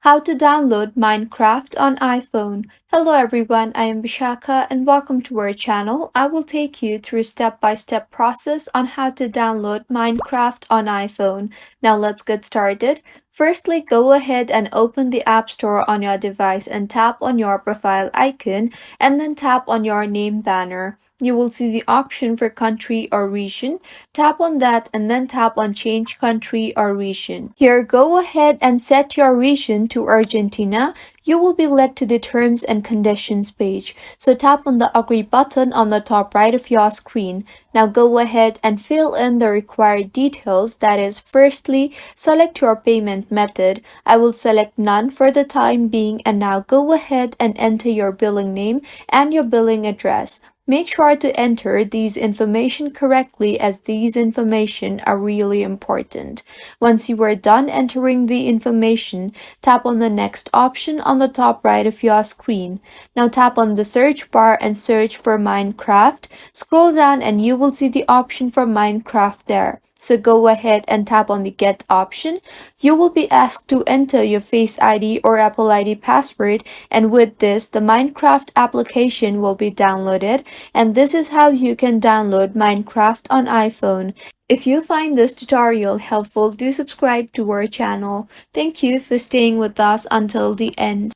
How to download Minecraft on iPhone. Hello everyone, I am Vishaka and welcome to our channel. I will take you through step-by-step process on how to download Minecraft on iPhone. Now let's get started. Firstly, go ahead and open the App Store on your device and tap on your profile icon and then tap on your name banner. You will see the option for country or region. Tap on that and then tap on change country or region. Here, go ahead and set your region to Argentina. You will be led to the terms and conditions page. So tap on the agree button on the top right of your screen. Now go ahead and fill in the required details. That is, firstly, select your payment method. I will select none for the time being, and now go ahead and enter your billing name and your billing address. Make sure to enter these information correctly as these information are really important. Once you are done entering the information, tap on the next option on the top right of your screen. Now tap on the search bar and search for Minecraft. Scroll down and you will see the option for Minecraft there. So go ahead and tap on the Get option. You will be asked to enter your Face ID or Apple ID password, and with this, the Minecraft application will be downloaded, and this is how you can download Minecraft on iPhone. If you find this tutorial helpful, do subscribe to our channel. Thank you for staying with us until the end.